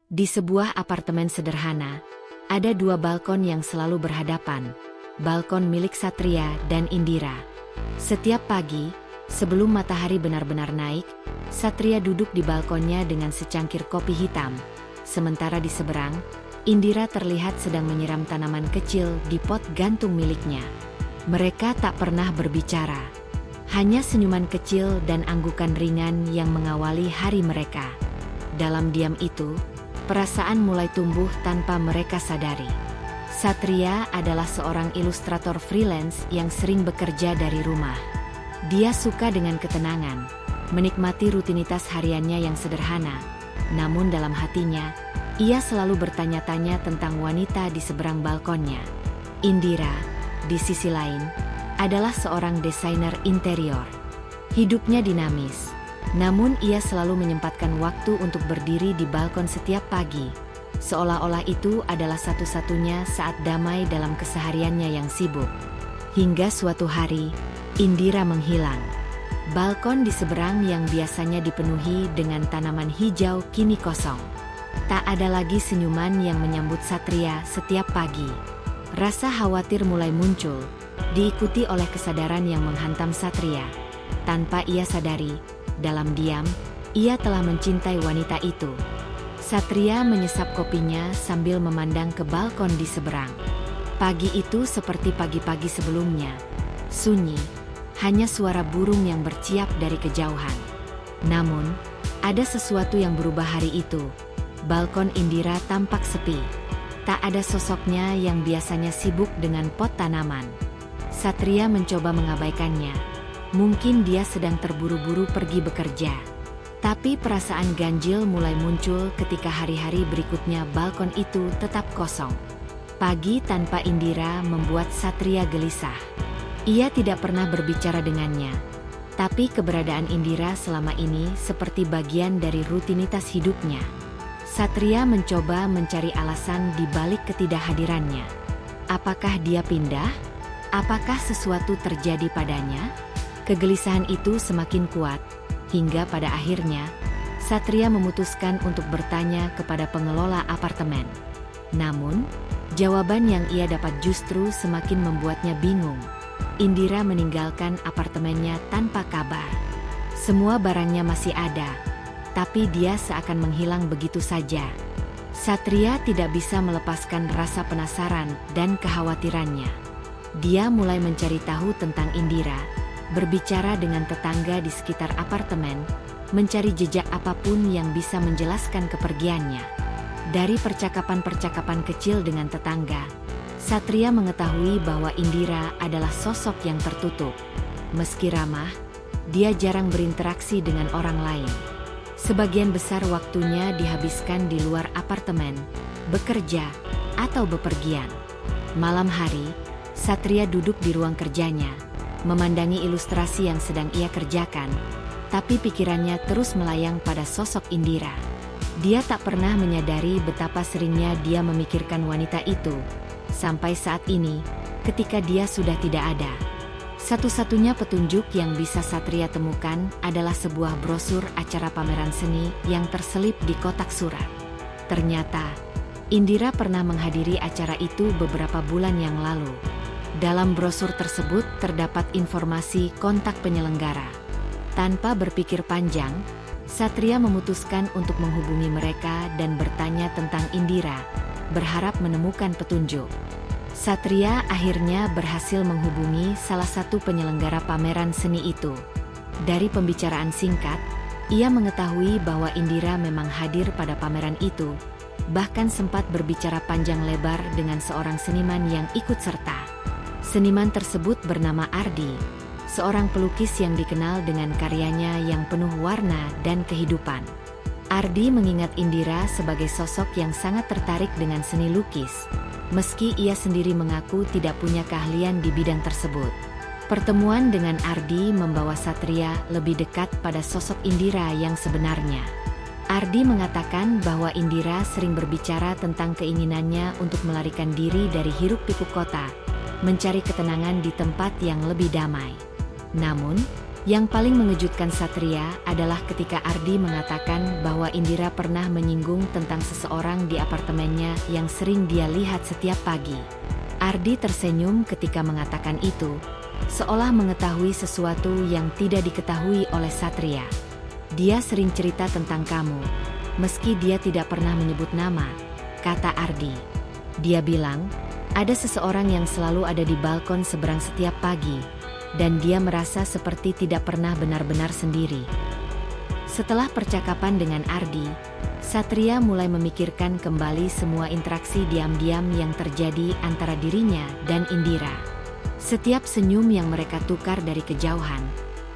Di sebuah apartemen sederhana, ada dua balkon yang selalu berhadapan, balkon milik Satria dan Indira. Setiap pagi, sebelum matahari benar-benar naik, Satria duduk di balkonnya dengan secangkir kopi hitam. Sementara di seberang, Indira terlihat sedang menyiram tanaman kecil di pot gantung miliknya. Mereka tak pernah berbicara. Hanya senyuman kecil dan anggukan ringan yang mengawali hari mereka. Dalam diam itu, perasaan mulai tumbuh tanpa mereka sadari. Satria adalah seorang ilustrator freelance yang sering bekerja dari rumah. Dia suka dengan ketenangan, menikmati rutinitas hariannya yang sederhana. Namun dalam hatinya, ia selalu bertanya-tanya tentang wanita di seberang balkonnya. Indira, di sisi lain, adalah seorang desainer interior. Hidupnya dinamis, namun ia selalu menyempatkan waktu untuk berdiri di balkon setiap pagi, seolah-olah itu adalah satu-satunya saat damai dalam kesehariannya yang sibuk. Hingga suatu hari, Indira menghilang. Balkon di seberang yang biasanya dipenuhi dengan tanaman hijau kini kosong. Tak ada lagi senyuman yang menyambut Satria setiap pagi. Rasa khawatir mulai muncul, diikuti oleh kesadaran yang menghantam Satria. Tanpa ia sadari, dalam diam, ia telah mencintai wanita itu. Satria menyesap kopinya sambil memandang ke balkon di seberang. Pagi itu seperti pagi-pagi sebelumnya. Sunyi, hanya suara burung yang berciap dari kejauhan. Namun, ada sesuatu yang berubah hari itu. Balkon Indira tampak sepi. Tak ada sosoknya yang biasanya sibuk dengan pot tanaman. Satria mencoba mengabaikannya. Mungkin dia sedang terburu-buru pergi bekerja. Tapi perasaan ganjil mulai muncul ketika hari-hari berikutnya balkon itu tetap kosong. Pagi tanpa Indira membuat Satria gelisah. Ia tidak pernah berbicara dengannya. Tapi keberadaan Indira selama ini seperti bagian dari rutinitas hidupnya. Satria mencoba mencari alasan di balik ketidakhadirannya. Apakah dia pindah? Apakah sesuatu terjadi padanya? Kegelisahan itu semakin kuat, hingga pada akhirnya, Satria memutuskan untuk bertanya kepada pengelola apartemen. Namun, jawaban yang ia dapat justru semakin membuatnya bingung. Indira meninggalkan apartemennya tanpa kabar. Semua barangnya masih ada, tapi dia seakan menghilang begitu saja. Satria tidak bisa melepaskan rasa penasaran dan kekhawatirannya. Dia mulai mencari tahu tentang Indira, berbicara dengan tetangga di sekitar apartemen, mencari jejak apapun yang bisa menjelaskan kepergiannya. Dari percakapan-percakapan kecil dengan tetangga, Satria mengetahui bahwa Indira adalah sosok yang tertutup. Meski ramah, dia jarang berinteraksi dengan orang lain. Sebagian besar waktunya dihabiskan di luar apartemen, bekerja, atau bepergian. Malam hari, Satria duduk di ruang kerjanya, memandangi ilustrasi yang sedang ia kerjakan, tapi pikirannya terus melayang pada sosok Indira. Dia tak pernah menyadari betapa seringnya dia memikirkan wanita itu, sampai saat ini, ketika dia sudah tidak ada. Satu-satunya petunjuk yang bisa Satria temukan adalah sebuah brosur acara pameran seni yang terselip di kotak surat. Ternyata, Indira pernah menghadiri acara itu beberapa bulan yang lalu. Dalam brosur tersebut terdapat informasi kontak penyelenggara. Tanpa berpikir panjang, Satria memutuskan untuk menghubungi mereka dan bertanya tentang Indira, berharap menemukan petunjuk. Satria akhirnya berhasil menghubungi salah satu penyelenggara pameran seni itu. Dari pembicaraan singkat, ia mengetahui bahwa Indira memang hadir pada pameran itu, bahkan sempat berbicara panjang lebar dengan seorang seniman yang ikut serta. Seniman tersebut bernama Ardi, seorang pelukis yang dikenal dengan karyanya yang penuh warna dan kehidupan. Ardi mengingat Indira sebagai sosok yang sangat tertarik dengan seni lukis, meski ia sendiri mengaku tidak punya keahlian di bidang tersebut. Pertemuan dengan Ardi membawa Satria lebih dekat pada sosok Indira yang sebenarnya. Ardi mengatakan bahwa Indira sering berbicara tentang keinginannya untuk melarikan diri dari hiruk-pikuk kota, mencari ketenangan di tempat yang lebih damai. Namun, Yang paling mengejutkan Satria adalah ketika Ardi mengatakan bahwa Indira pernah menyinggung tentang seseorang di apartemennya yang sering dia lihat setiap pagi. Ardi tersenyum ketika mengatakan itu, seolah mengetahui sesuatu yang tidak diketahui oleh Satria. Dia sering cerita tentang kamu, meski dia tidak pernah menyebut nama, kata Ardi. Dia bilang, ada seseorang yang selalu ada di balkon seberang setiap pagi, dan dia merasa seperti tidak pernah benar-benar sendiri. Setelah percakapan dengan Ardi, Satria mulai memikirkan kembali semua interaksi diam-diam yang terjadi antara dirinya dan Indira. Setiap senyum yang mereka tukar dari kejauhan,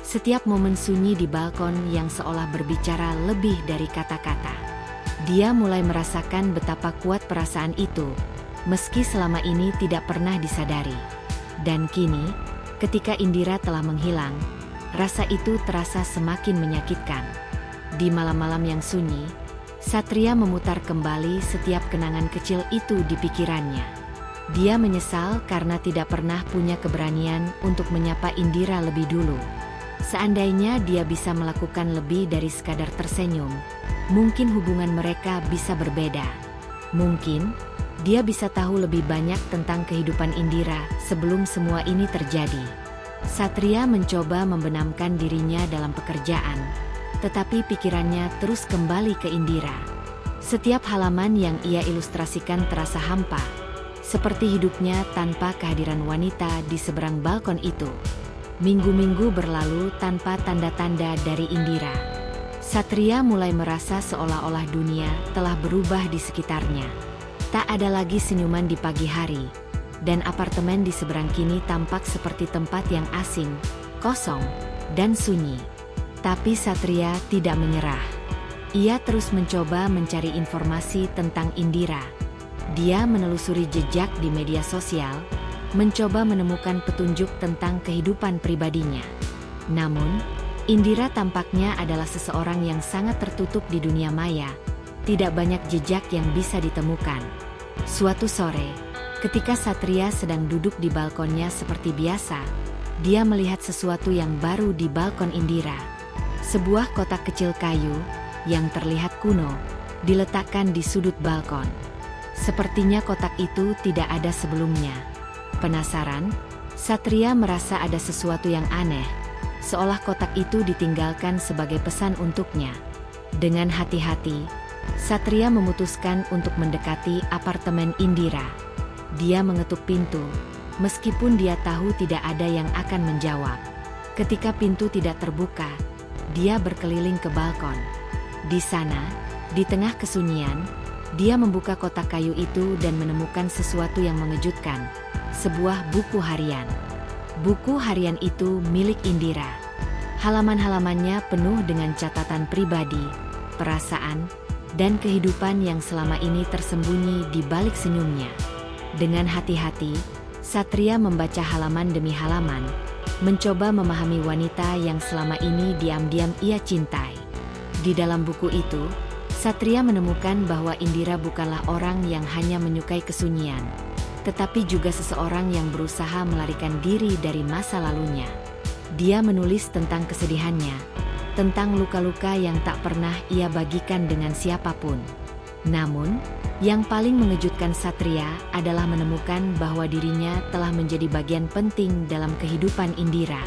setiap momen sunyi di balkon yang seolah berbicara lebih dari kata-kata. Dia mulai merasakan betapa kuat perasaan itu, meski selama ini tidak pernah disadari. Dan kini, ketika Indira telah menghilang, rasa itu terasa semakin menyakitkan. Di malam-malam yang sunyi, Satria memutar kembali setiap kenangan kecil itu di pikirannya. Dia menyesal karena tidak pernah punya keberanian untuk menyapa Indira lebih dulu. Seandainya dia bisa melakukan lebih dari sekadar tersenyum, mungkin hubungan mereka bisa berbeda. Mungkin dia bisa tahu lebih banyak tentang kehidupan Indira sebelum semua ini terjadi. Satria mencoba membenamkan dirinya dalam pekerjaan, tetapi pikirannya terus kembali ke Indira. Setiap halaman yang ia ilustrasikan terasa hampa, seperti hidupnya tanpa kehadiran wanita di seberang balkon itu. Minggu-minggu berlalu tanpa tanda-tanda dari Indira. Satria mulai merasa seolah-olah dunia telah berubah di sekitarnya. Tak ada lagi senyuman di pagi hari, dan apartemen di seberang kini tampak seperti tempat yang asing, kosong, dan sunyi. Tapi Satria tidak menyerah. Ia terus mencoba mencari informasi tentang Indira. Dia menelusuri jejak di media sosial, mencoba menemukan petunjuk tentang kehidupan pribadinya. Namun, Indira tampaknya adalah seseorang yang sangat tertutup di dunia maya. Tidak banyak jejak yang bisa ditemukan. Suatu sore, ketika Satria sedang duduk di balkonnya seperti biasa, dia melihat sesuatu yang baru di balkon Indira. Sebuah kotak kecil kayu, yang terlihat kuno, diletakkan di sudut balkon. Sepertinya kotak itu tidak ada sebelumnya. Penasaran, Satria merasa ada sesuatu yang aneh, seolah kotak itu ditinggalkan sebagai pesan untuknya. Dengan hati-hati, Satria memutuskan untuk mendekati apartemen Indira. Dia mengetuk pintu, meskipun dia tahu tidak ada yang akan menjawab. Ketika pintu tidak terbuka, dia berkeliling ke balkon. Di sana, di tengah kesunyian, dia membuka kotak kayu itu dan menemukan sesuatu yang mengejutkan, sebuah buku harian. Buku harian itu milik Indira. Halaman-halamannya penuh dengan catatan pribadi, perasaan, dan kehidupan yang selama ini tersembunyi di balik senyumnya. Dengan hati-hati, Satria membaca halaman demi halaman, mencoba memahami wanita yang selama ini diam-diam ia cintai. Di dalam buku itu, Satria menemukan bahwa Indira bukanlah orang yang hanya menyukai kesunyian, tetapi juga seseorang yang berusaha melarikan diri dari masa lalunya. Dia menulis tentang kesedihannya, tentang luka-luka yang tak pernah ia bagikan dengan siapapun. Namun, yang paling mengejutkan Satria adalah menemukan bahwa dirinya telah menjadi bagian penting dalam kehidupan Indira.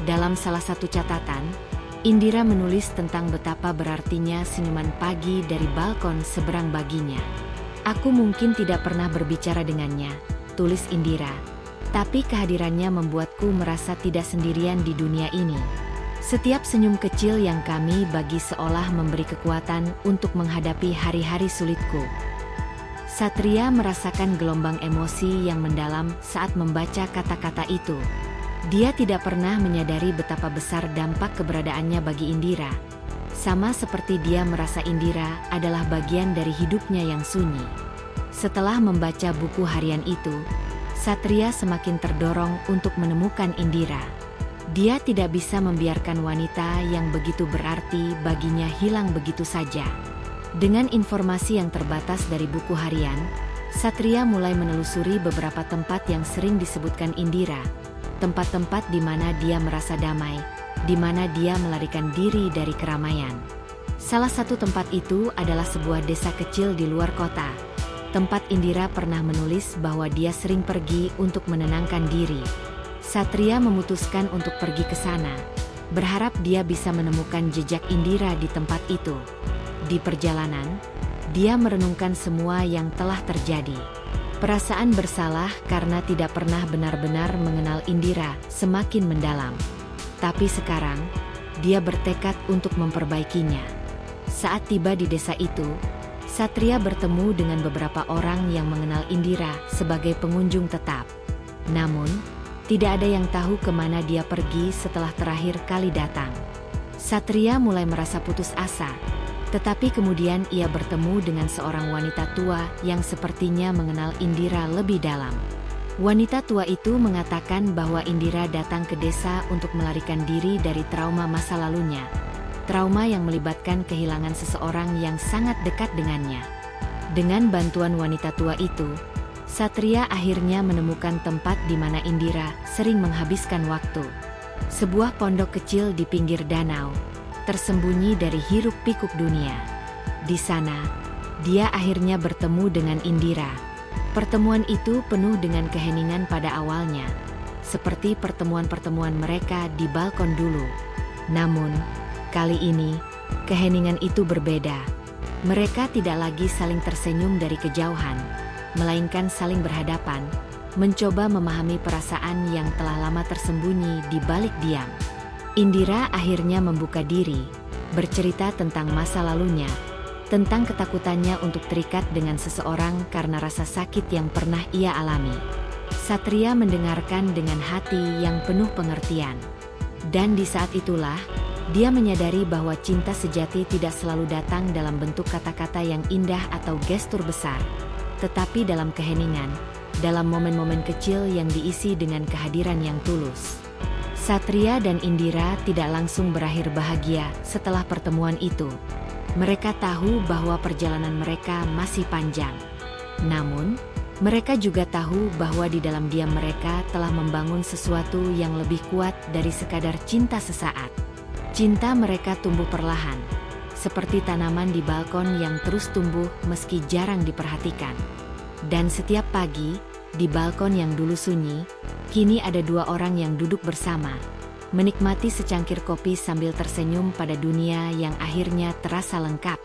Dalam salah satu catatan, Indira menulis tentang betapa berartinya senyuman pagi dari balkon seberang baginya. Aku mungkin tidak pernah berbicara dengannya, tulis Indira, tapi kehadirannya membuatku merasa tidak sendirian di dunia ini. Setiap senyum kecil yang kami bagi seolah memberi kekuatan untuk menghadapi hari-hari sulitku. Satria merasakan gelombang emosi yang mendalam saat membaca kata-kata itu. Dia tidak pernah menyadari betapa besar dampak keberadaannya bagi Indira. Sama seperti dia merasa Indira adalah bagian dari hidupnya yang sunyi. Setelah membaca buku harian itu, Satria semakin terdorong untuk menemukan Indira. Dia tidak bisa membiarkan wanita yang begitu berarti baginya hilang begitu saja. Dengan informasi yang terbatas dari buku harian, Satria mulai menelusuri beberapa tempat yang sering disebutkan Indira. Tempat-tempat di mana dia merasa damai, di mana dia melarikan diri dari keramaian. Salah satu tempat itu adalah sebuah desa kecil di luar kota. Tempat Indira pernah menulis bahwa dia sering pergi untuk menenangkan diri. Satria memutuskan untuk pergi ke sana, berharap dia bisa menemukan jejak Indira di tempat itu. Di perjalanan, dia merenungkan semua yang telah terjadi. Perasaan bersalah karena tidak pernah benar-benar mengenal Indira semakin mendalam. Tapi sekarang, dia bertekad untuk memperbaikinya. Saat tiba di desa itu, Satria bertemu dengan beberapa orang yang mengenal Indira sebagai pengunjung tetap. Namun, tidak ada yang tahu kemana dia pergi setelah terakhir kali datang. Satria mulai merasa putus asa, tetapi kemudian ia bertemu dengan seorang wanita tua yang sepertinya mengenal Indira lebih dalam. Wanita tua itu mengatakan bahwa Indira datang ke desa untuk melarikan diri dari trauma masa lalunya. Trauma yang melibatkan kehilangan seseorang yang sangat dekat dengannya. Dengan bantuan wanita tua itu, Satria akhirnya menemukan tempat di mana Indira sering menghabiskan waktu. Sebuah pondok kecil di pinggir danau, tersembunyi dari hiruk-pikuk dunia. Di sana, dia akhirnya bertemu dengan Indira. Pertemuan itu penuh dengan keheningan pada awalnya, seperti pertemuan-pertemuan mereka di balkon dulu. Namun, kali ini, keheningan itu berbeda. Mereka tidak lagi saling tersenyum dari kejauhan, melainkan saling berhadapan, mencoba memahami perasaan yang telah lama tersembunyi di balik diam. Indira akhirnya membuka diri, bercerita tentang masa lalunya, tentang ketakutannya untuk terikat dengan seseorang karena rasa sakit yang pernah ia alami. Satria mendengarkan dengan hati yang penuh pengertian. Dan di saat itulah, dia menyadari bahwa cinta sejati tidak selalu datang dalam bentuk kata-kata yang indah atau gestur besar, tetapi dalam keheningan, dalam momen-momen kecil yang diisi dengan kehadiran yang tulus. Satria dan Indira tidak langsung berakhir bahagia setelah pertemuan itu. Mereka tahu bahwa perjalanan mereka masih panjang. Namun, mereka juga tahu bahwa di dalam diam mereka telah membangun sesuatu yang lebih kuat dari sekadar cinta sesaat. Cinta mereka tumbuh perlahan, seperti tanaman di balkon yang terus tumbuh meski jarang diperhatikan. Dan setiap pagi, di balkon yang dulu sunyi, kini ada dua orang yang duduk bersama, menikmati secangkir kopi sambil tersenyum pada dunia yang akhirnya terasa lengkap.